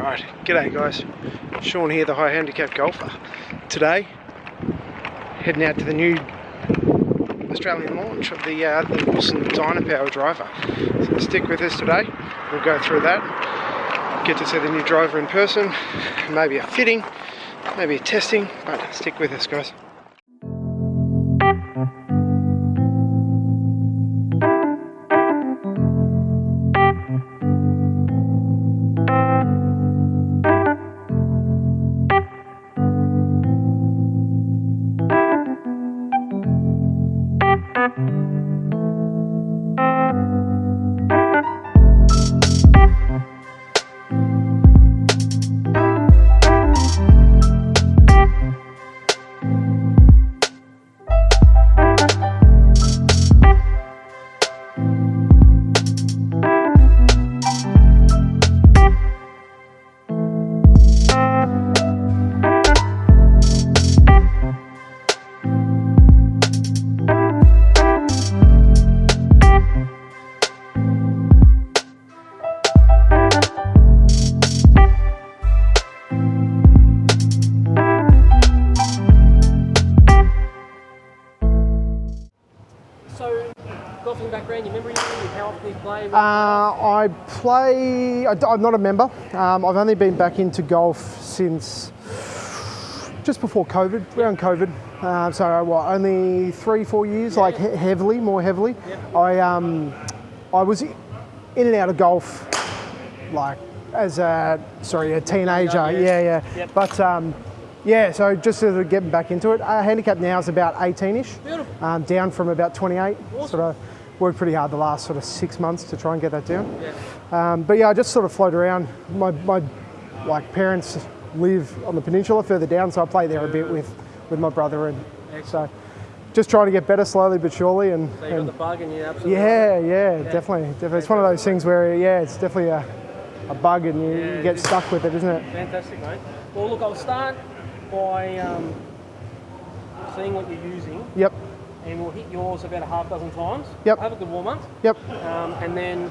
Alright, g'day guys. Sean here, the high handicap golfer. Today, heading out to the new Australian launch of the Wilson DYNAPWR driver. So stick with us today, we'll go through that, get to see the new driver in person, maybe a fitting, maybe a testing, but stick with us guys. Golfing background, you remember how often you play? I'm not a member. I've only been back into golf since just before COVID, around COVID. So what, only 3-4 years, like more heavily. Yep. I was in and out of golf like as a teenager. Yeah. Yep. But yeah, so just sort of getting back into it. Handicap now is about 18-ish, down from about 28. Awesome. Sort of worked pretty hard the last sort of 6 months to try and get that down. Yeah. But yeah, I just sort of float around. My parents live on the peninsula further down, so I play there a bit with my brother, and so just trying to get better slowly but surely. And so you got the bug, and you absolutely yeah, definitely. It's one of those things where it's definitely a bug, and you get stuck with it, isn't it? Fantastic, mate. Well, look, I'll start by seeing what you're using. Yep. And we'll hit yours about a half dozen times. Yep. Have a good warm up. Yep. And then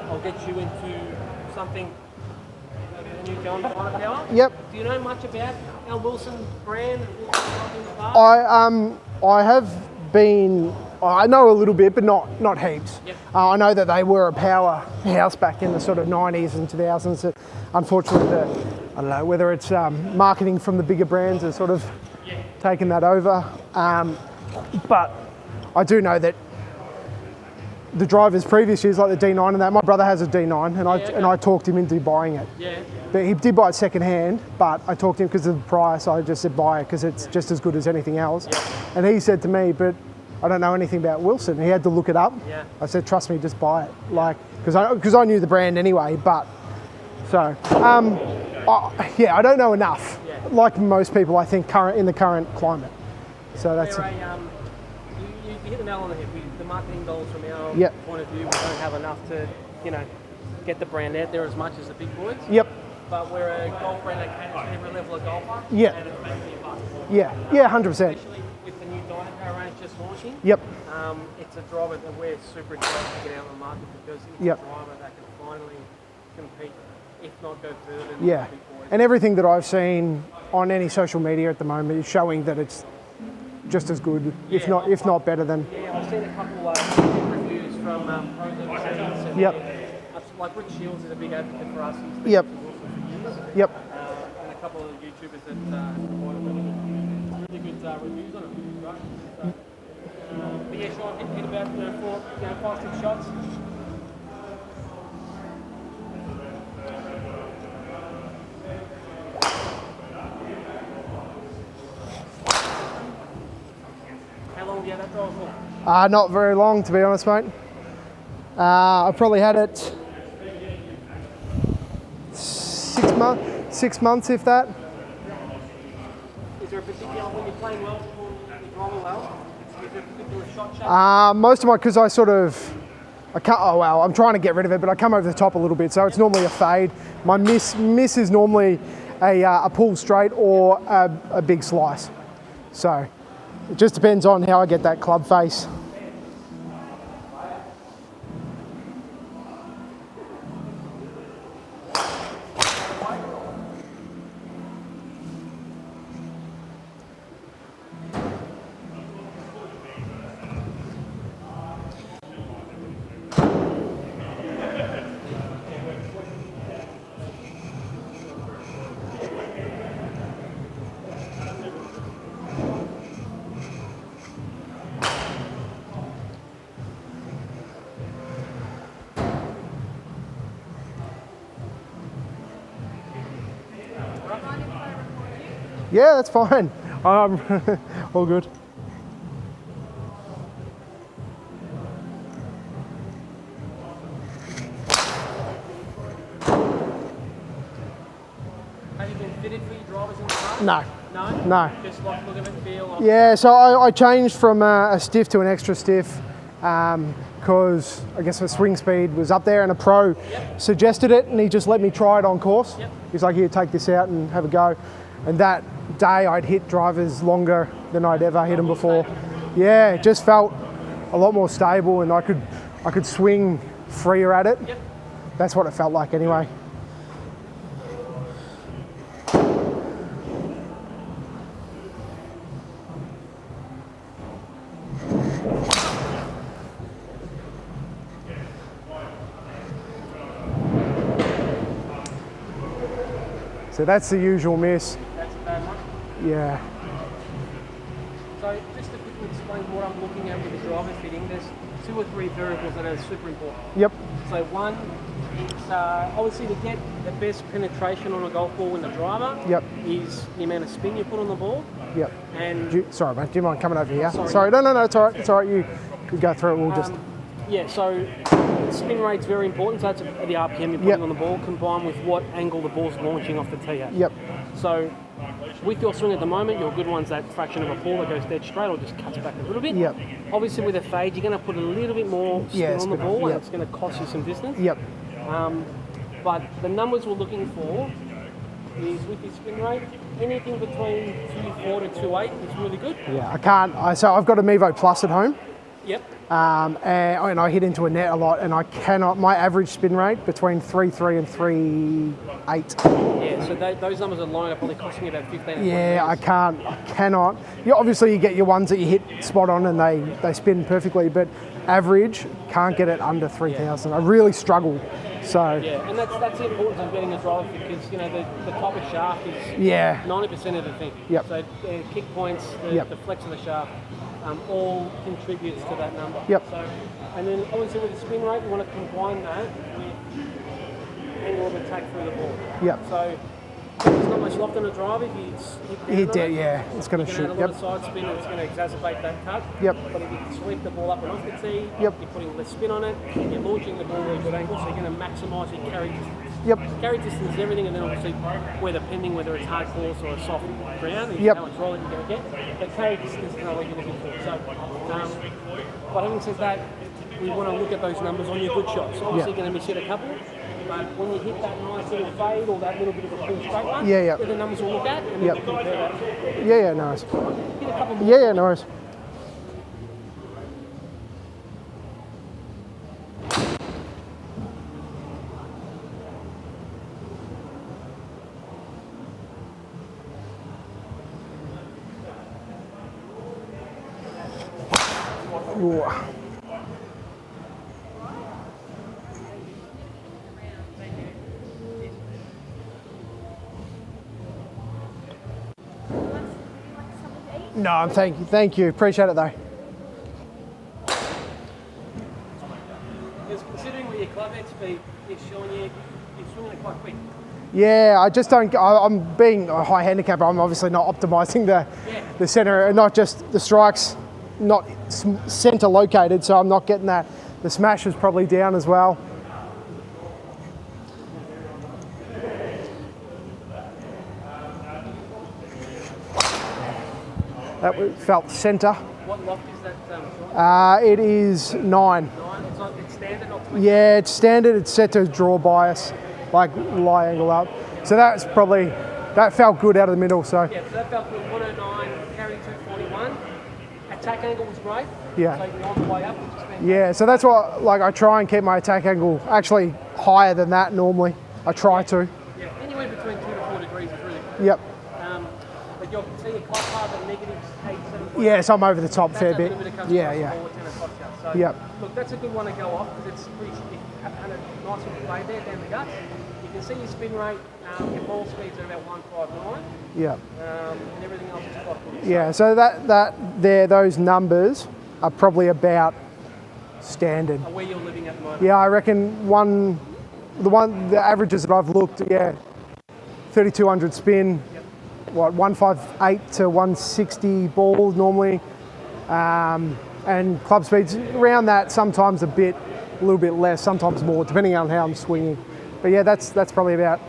I'll get you into something, the new Dyanpwr. Yep. Do you know much about our Wilson brand? I know a little bit, but not heaps. Yep. I know that they were a powerhouse back in the sort of 90s and 2000s. Unfortunately, I don't know whether it's marketing from the bigger brands has sort of taken that over. But I do know that the drivers previous years, like the D9 and that, my brother has a D9, and I talked him into buying it. Yeah. But he did buy it second hand, but I talked to him because of the price. I just said buy it because it's just as good as anything else. Yeah. And he said to me, but I don't know anything about Wilson. He had to look it up. Yeah. I said, trust me, just buy it. Like, because I knew the brand anyway. But so I don't know enough. Yeah. Like most people, I think in the current climate. So that's you hit the nail on the head. The marketing goals from our point of view, we don't have enough to, get the brand out there as much as the big boys. Yep. But we're a golf brand that caters to every level of golfer. Yeah. And it's making a buck. Yeah, 100%. Especially with the new Dynapower range just launching. Yep. It's a driver that we're super excited to get out on the market because it's a driver that can finally compete, if not go further than the big boys. And everything that I've seen on any social media at the moment is showing that it's just as good, if not better than. Yeah, I've seen a couple reviews from pros overseas. And like Rick Shields is a big advocate for us. He's Yep. been for years. Yep. And a couple of YouTubers that have provided really good reviews on it, which is great. So, but yeah, Sean, hit about 5-6 shots. How long do you have that drive for? Not very long, to be honest, mate. I probably had it 6 months, if that. Is there a particular, when you're playing well, you're driving well, is there a particular shot shape? Most of my, because I'm trying to get rid of it, but I come over the top a little bit, so it's normally a fade. My miss is normally a pull straight or a big slice. So it just depends on how I get that club face. Yeah, that's fine. All good. Have you been fitted for your drivers in the car? No. No? No. Just like look at it, feel? Like Yeah, so I changed from a stiff to an extra stiff because I guess the swing speed was up there, and a pro suggested it, and he just let me try it on course. Yep. He's like, here, take this out and have a go. And that day I'd hit drivers longer than I'd ever hit them before. Yeah, it just felt a lot more stable, and I could swing freer at it. Yep. That's what it felt like anyway. So that's the usual miss. that's a bad one. Yeah. So just to quickly explain what I'm looking at with the driver fitting, there's 2 or 3 variables that are super important. Yep. So one is obviously to get the best penetration on a golf ball in the driver. Yep. Is the amount of spin you put on the ball. Yep. And Sorry, mate. Do you mind coming over here? Sorry. No, it's all right. It's all right. You go through it. We'll just. yeah, so spin rate's very important. So that's the RPM you're putting on the ball, combined with what angle the ball's launching off the tee at. Yep. So with your swing at the moment, your good one's that fraction of a ball that goes dead straight or just cuts back a little bit. Yep. Obviously with a fade, you're going to put a little bit more spin on the ball, and it's going to cost you some distance. Yep. But the numbers we're looking for is with your spin rate, anything between 2.4 to 2.8 is really good. Yeah, I can't. So I've got a Mevo Plus at home. Yep. And I hit into a net a lot, and I cannot. My average spin rate between 3.3 and 3.8. Yeah, so those numbers alone are probably costing you about 15. Yeah, I cannot. Yeah, obviously you get your ones that you hit spot on and they spin perfectly, but average can't get it under 3,000. I really struggle. So yeah, and that's the importance of getting a driver fit, because you know the type of shaft is 90% of the thing. Yep. So kick points, the flex of the shaft, all contributes to that number. Yep. So, and then obviously with the spin rate, you want to combine that with angle of attack through the ball. Yep. So there's not much loft on a drive. If you hit down on it, it's going to shoot. add a lot of side spin, and it's going to exacerbate that cut. Yep. But if you sweep the ball up and off the tee, Yep. you're putting less spin on it, you're launching the ball at a good angle, so you're going to maximise your carry distance. Yep. Carry distance is everything, and then obviously whether it's hard course or a soft ground, is Yep. how much rolling you're going to get. But carry distance is what you're looking for. So, but having said that, we want to look at those numbers on your good shots. Obviously, you're going to miss it a couple. But when you hit that nice little fade or that little bit of a full straight one, they're the numbers we'll look at, and then we'll compare that. Yeah, nice. Hit a couple more. Yeah, nice. Ooh. No, thank you. Appreciate it though. Because considering where your club head speed is showing you're swinging it quite quick. Yeah, I just don't. I'm being a high handicapper. I'm obviously not optimising the centre, not just the strikes, not centre located. So I'm not getting that. The smash is probably down as well. That felt centre. What loft is that? It is 9. 9. It's standard, not 20. Yeah, it's standard. It's set to draw bias, like lie angle up. So that felt good out of the middle. So yeah, so that felt good. 109, carry 241. Attack angle was great. Yeah. So you're on the way up, which is fantastic. yeah, so that's what I try and keep my attack angle actually higher than that normally. I try to. Yeah, anywhere between 2 to 4 degrees is really good. Yep. But you'll see your club path at negatives 8, 7. Yeah, so I'm over the top a fair bit. Yeah. So, Yep. look, that's a good one to go off, because it's pretty. You have had a nice little play there down the guts. You can see your spin rate. Your ball speeds are about 159. Yeah. And everything else is quite good. Yeah. So those numbers are probably about standard. Where you're living at the moment. Yeah, I reckon the averages that I've looked, 3,200 spin, what, 158 to 160 ball normally, and club speeds around that. Sometimes a little bit less, sometimes more, depending on how I'm swinging. But yeah, that's probably about.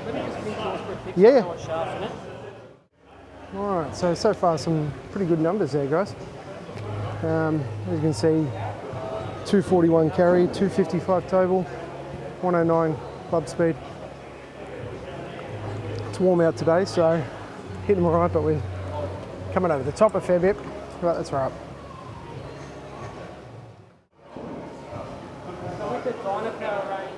Let me just finish yours for a quick Yeah. shaft on it. All right, so far some pretty good numbers there, guys. As you can see, 241 carry, 255 total, 109 club speed. It's warm out today, so hitting them all right, but we're coming over the top a fair bit, but that's right. So with the Dynapower range,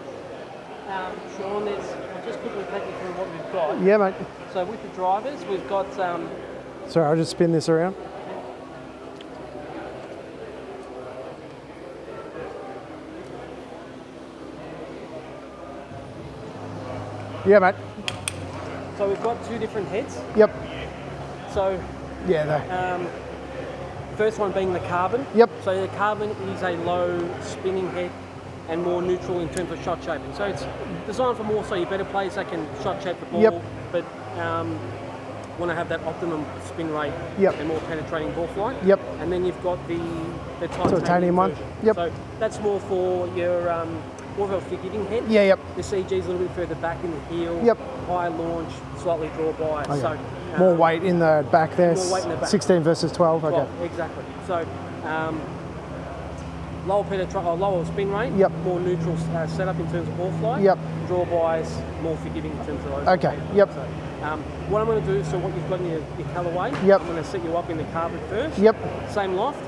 Sean, I'll just quickly take you through what we've got. Yeah, mate. So with the drivers, we've got... Sorry, I'll just spin this around. Yeah, mate. So we've got two different heads. Yep. So yeah, first one being the carbon. Yep. So the carbon is a low spinning head and more neutral in terms of shot shaping. So it's designed for more so your better players that can shot shape the ball, Yep. but want to have that optimum spin rate Yep. and more penetrating ball flight. Yep. And then you've got the titanium one. version. Yep. So that's more for your more of a forgiving head. Yeah, yep. The CG is a little bit further back in the heel. Yep. Higher launch, slightly draw by. Okay. So More weight in the back there. more weight in the back. 16 versus 12. Okay. well, exactly. So lower spin rate. Yep. More neutral setup in terms of ball flight. Yep. Draw bys, more forgiving in terms of those. Okay. Yep. So, what I'm going to do, so what you've got in your colourway, Yep. I'm going to set you up in the carbon first. Yep. Same loft,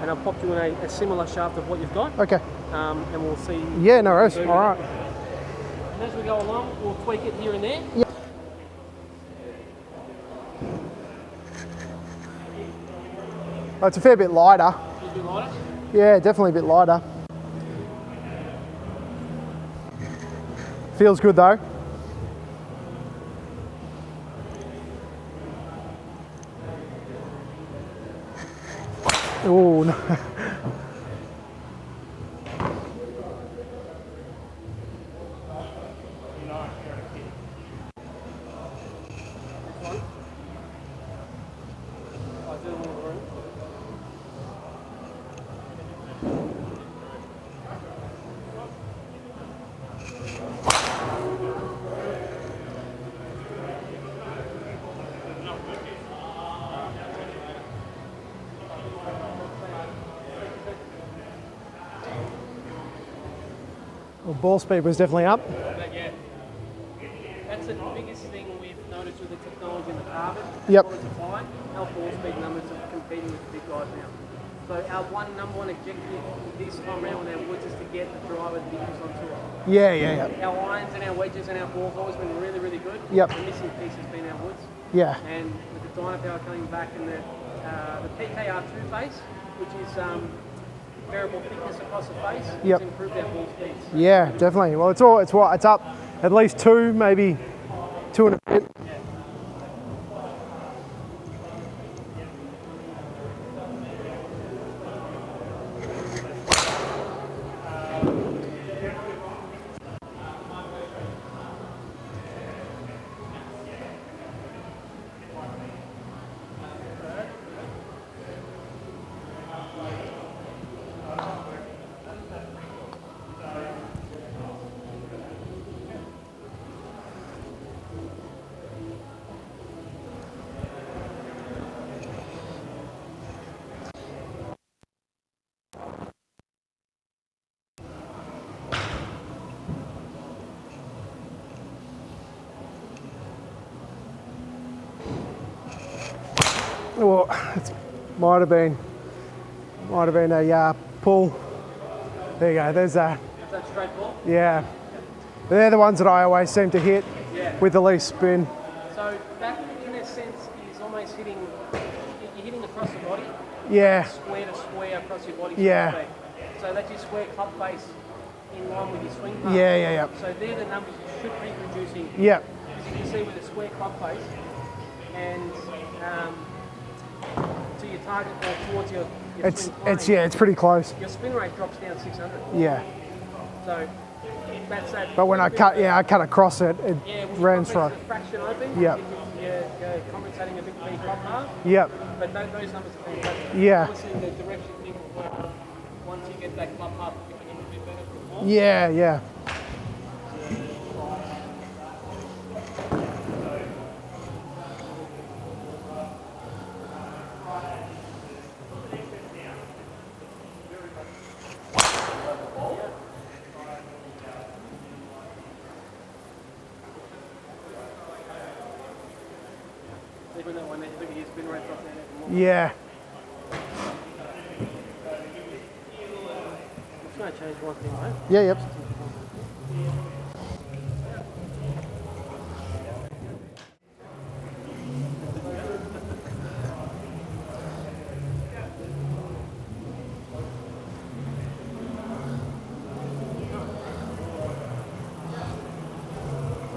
and I'll pop you in a similar shaft of what you've got. Okay. And we'll see. Yeah, no worries. what we do All with right. it. And as we go along, we'll tweak it here and there. Yep. Oh, it's a fair bit lighter. Just a bit lighter. Yeah, definitely a bit lighter. Feels good though. Oh no. Well, ball speed was definitely up. But yeah, that's the biggest thing we've noticed with the technology in the carbon. Yep. Quality of flight, our ball speed numbers are competing with the big guys now. So our number one objective this time around with our woods is to get the driver to be used on tour. Yeah, yeah, yeah. Our irons and our wedges and our balls have always been really, really good. Yep. The missing piece has been our woods. Yeah. And with the Dynapower coming back and the PKR2 face, which is variable thickness across the face, Yep. it's improved our ball speeds. Yeah, definitely. Well, it's up at least 2, maybe 2 and a bit. Well, it might have been a pull. There you go. There's that. Is that straight ball? Yeah, they're the ones that I always seem to hit Yeah. with the least spin. So that, in a sense, is almost hitting. You're hitting across the body. Yeah, Square to square across your body. Yeah. sort of thing. So that's your square club face in line with your swing path. yeah, yeah, yeah. So they're the numbers you should be producing. Yeah, As you can see with a square club face and to your target towards your swing plane, it's pretty close. your spin rate drops down 600. Yeah, So that's that. But when I cut, I cut across it, it ran through. Fraction open. Yep. You're compensating a bit for your top half. Yep. But those numbers are fantastic. Yeah. Obviously, the direction thing will work once you get that club half picking in a bit better for the ball. Yeah, yeah. Even though when they look at your spin rates off there, Yeah. I'm just going to change one thing, mate. Yeah, yep.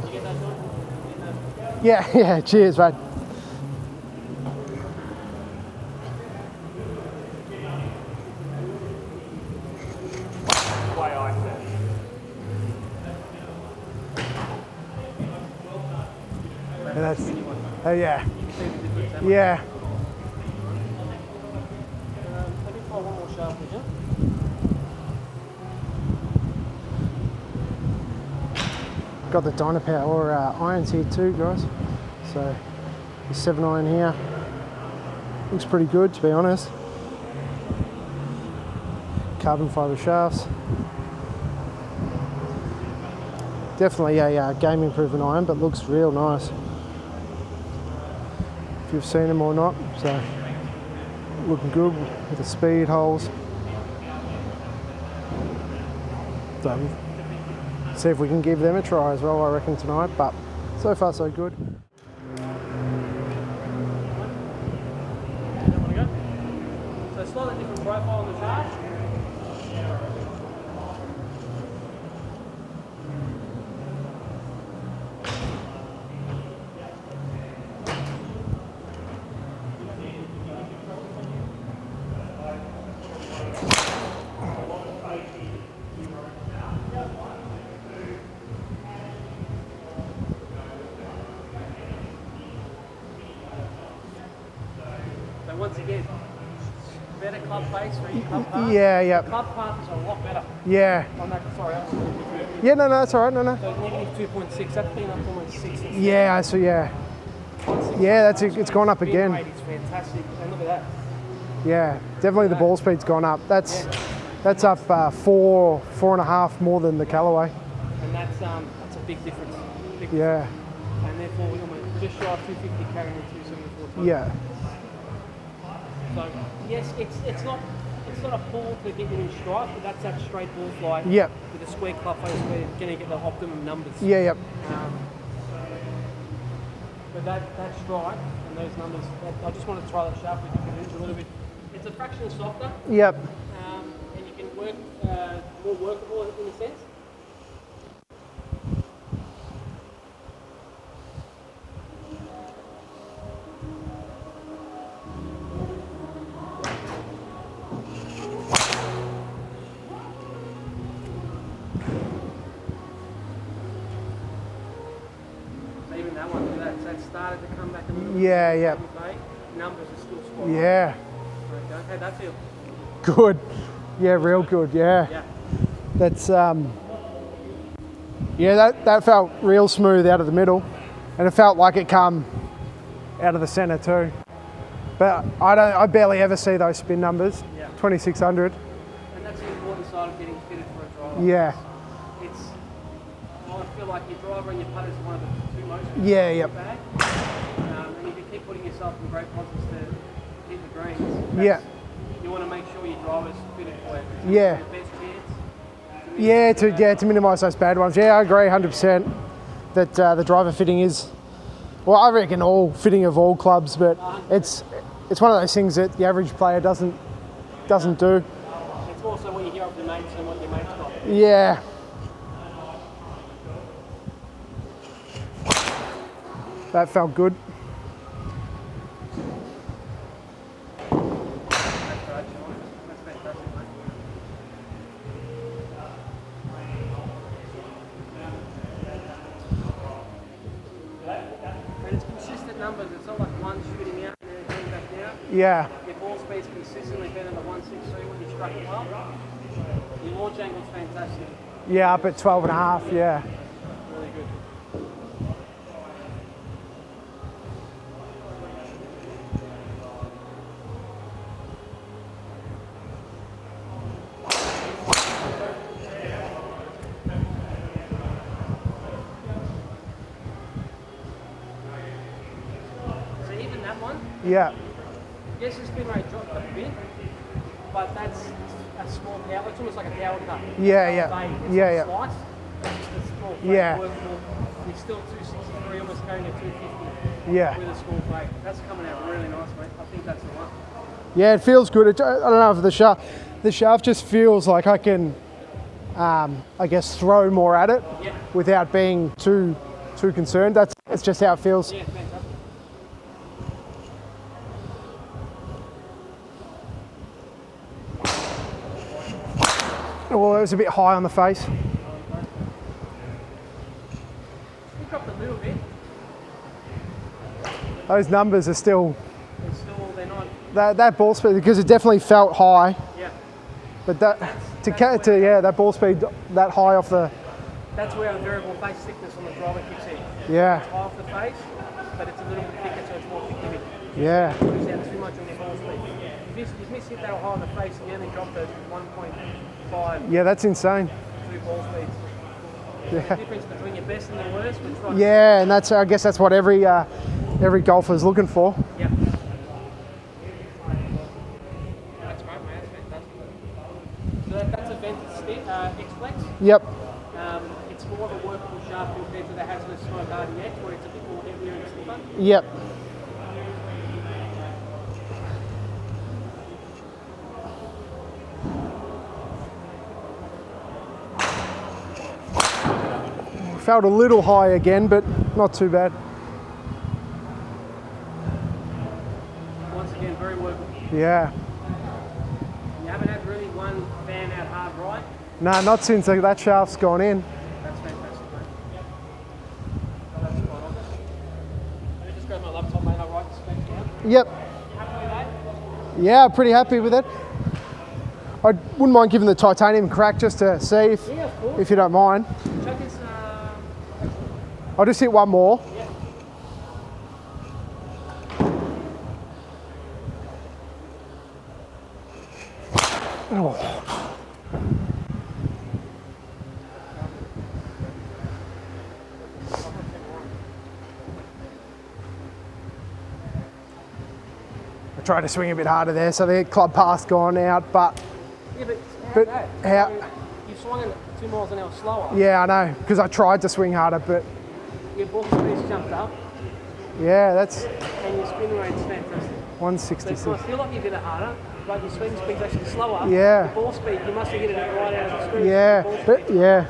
You get that done? Yeah, yeah, cheers, mate. And that's, oh yeah, yeah. Let me try one more shaft with you. Got the Dynapower irons here too, guys. So the 7 iron here looks pretty good, to be honest. Carbon fibre shafts. Definitely a game improvement iron, but looks real nice. If you've seen them or not, so looking good with the speed holes. So see if we can give them a try as well, I reckon, tonight, but so far so good. So slightly different profile on the shaft. So once again, better club face for each club path. Yeah, yeah. Club path is a lot better. Yeah. On that, sorry, Yeah, no, that's all right, no. so negative 2.6, that's been up almost 6. Yeah, so yeah. Yeah, that's it, it's gone up again. Rate is fantastic, and look at that. Yeah, definitely the ball speed's gone up. That's up 4.5 more than the Callaway. And that's a big difference. Yeah. And therefore we're almost just shy of 250 carrying the 274 total. Yeah. So yes, it's not a pull to get you in strike, but that's that straight ball flight. Yep. With a square club face where you're going to get the optimum numbers. Yeah, yep. But that strike and those numbers, I just want to try that shaft with you a little bit. It's a fraction softer. Yep. And you can work more workable in a sense. So even that one, look at that. So it started to come back a little bit. Yeah, yep. Numbers are still spot on. Yeah. Okay, how'd that feel? Good. Yeah, real good, yeah. Yeah. That's yeah, that felt real smooth out of the middle, and it felt like it come out of the centre too. But I barely ever see those spin numbers. Yeah. 2600. And that's the important side of getting fitted for a driver. Yeah. I feel like your driver and your putter is one of the two most Yeah, yep. bad. And if you keep putting yourself in great positions to hit the greens, Yeah. you want to make sure your driver's fitted for it. Yeah. The best chance. Yeah, to minimise those bad ones. Yeah, I agree 100% that the driver fitting is, well, I reckon all fitting of all clubs, but it's one of those things that the average player doesn't do. It's also what you hear of your mates and what your mates got. Yeah. That felt good. That's right, Sean. That's fantastic, mate. Yeah. Your ball speed's consistently better than 163 when you struck it well. Your launch angle's fantastic. Yeah, up at 12.5, yeah. Really good. So even that one, Yeah. yes, the spin rate dropped a bit, but that's a small power. It's almost like a power cut. Yeah, yeah. It's Yeah, not yeah. slice. It's small. Yeah. Workable. You're still 263, almost going to 250 Yeah. with a small plate. That's coming out really nice, mate. I think that's the one. Yeah, it feels good. I don't know if the shaft just feels like I can, I guess, throw more at it Yeah. without being too concerned. That's just how it feels. Yeah, fantastic. Well, it was a bit high on the face. You dropped a little bit. Those numbers are still, They're not. that ball speed, because it definitely felt high, Yeah. but that ball speed that high off the, That's where the variable face thickness on the driver kicks in. yeah, It's half the face, but it's a little bit thicker, so it's more forgiving. yeah, Lose out too much on your ball speed. If you miss hit that high on the face again and drop to 1.5, yeah, that's insane. 2 ball speeds. Yeah. The difference between your best and your worst, which right. Yeah, and I guess that's what every golfer is looking for. Yeah. That's great, man. That's fantastic. So that's a VENTUS X-Flex. Yep. It's more of a workable shaft compared to the HZRDUS Black, where it's a bit more heavier and stiffer. Yep. Felt a little high again, but not too bad. Once again, very workable. Yeah. You haven't had really one fan out hard right. No, not since that shaft's gone in. That's fantastic, mate. Oh, that's spot on. Let me just grab my laptop, mate. I'll write the specs down. Yep. Happy with that? Yeah, pretty happy with it. I wouldn't mind giving the titanium a crack just to see if Yeah, of course. you don't mind. Chuck this, I'll just hit one more. yeah. Oh. I tried to swing a bit harder there, so the club path's gone out, but Yeah, but But that? how- So you swung it 2 miles an hour slower. yeah, I know, because I tried to swing harder, but Your ball speed's jumped up, yeah, that's and your spin rate's fantastic. So it's 166. going to feel like you did it harder, but your swing speed's actually slower. Yeah. Your ball speed, you must have hit it right out of the screen. Yeah, Ball but speed, yeah,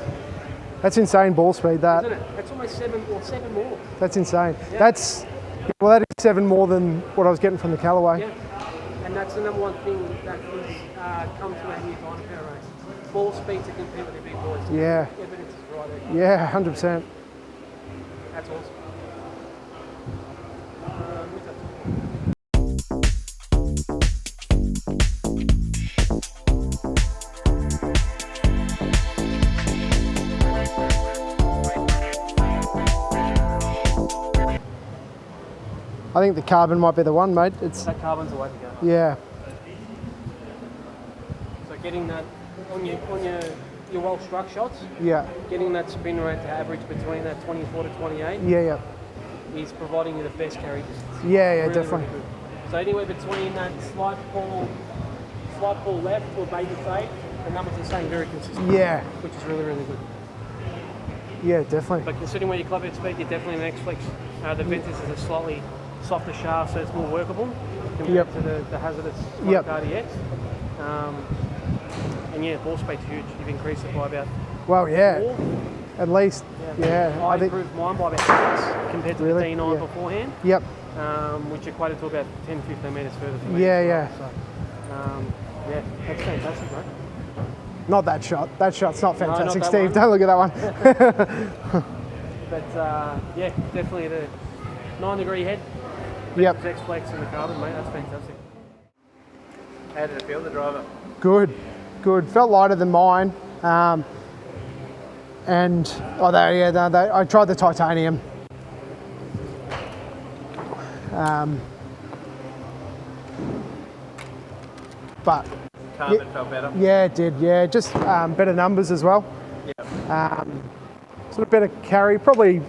that's insane ball speed. That isn't it? That's almost 7 more. that's insane. Yeah. That's well, that is 7 more than what I was getting from the Callaway. Yeah. And that's the number one thing that is come to a new Dyapower race. Ball speed to compete with the big boys. Yeah, Evidence is right there. yeah, 100%. That's awesome. What's that? I think the carbon might be the one, mate. It's That carbon's the way to go. yeah, So getting that on your well struck shots, yeah, getting that spin rate to average between that 24 to 28 yeah, is providing you the best carry distance. yeah, Really, definitely. really good. So anywhere between that slight pull left to a baby fade, the numbers are staying very consistent. Yeah, Which is really, really good. yeah, definitely. But considering where your club head speed, you're definitely an X-Flex. The VENTUS is a slightly softer shaft, so it's more workable compared Yep. to the HZRDUS Yep. RDX. And yeah, ball speed's huge. You've increased it by about Well, yeah, 4. at least, yeah. I I think. improved mine by about 6 compared to Really? the D9 Yeah. beforehand, Yep. which equated to about 10-15 metres further for me. Yeah, as well. yeah. So, yeah, that's fantastic, mate. Not that shot. That shot's not No, not fantastic, that Steve. one. Don't look at that one. But yeah, definitely the 9-degree head. Yep. X-Flex and the carbon, mate. That's fantastic. How did it feel, the driver? Good, good. Felt lighter than mine. I tried the titanium. But Carbon felt better? yeah, it did. Yeah, just better numbers as well. Yeah. Sort of better carry, probably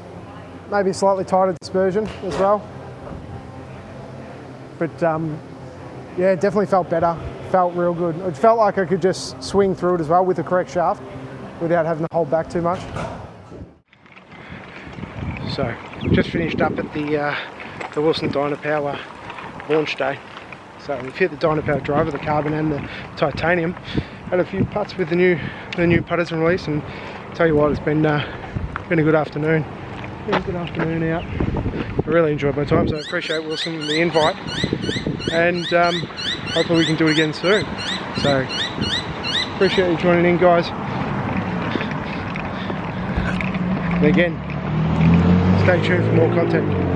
maybe slightly tighter dispersion as well. But yeah, it definitely felt better. Felt real good. It felt like I could just swing through it as well with the correct shaft without having to hold back too much. So, just finished up at the Wilson DYNAPWR launch day. So we've hit the Dynapower driver, the carbon and the titanium. Had a few putts with the new putters and release, and tell you what, it's been a good afternoon. Been a good afternoon out. I really enjoyed my time, so I appreciate Wilson and the invite, and hopefully we can do it again soon. So appreciate you joining in, guys. And again, stay tuned for more content.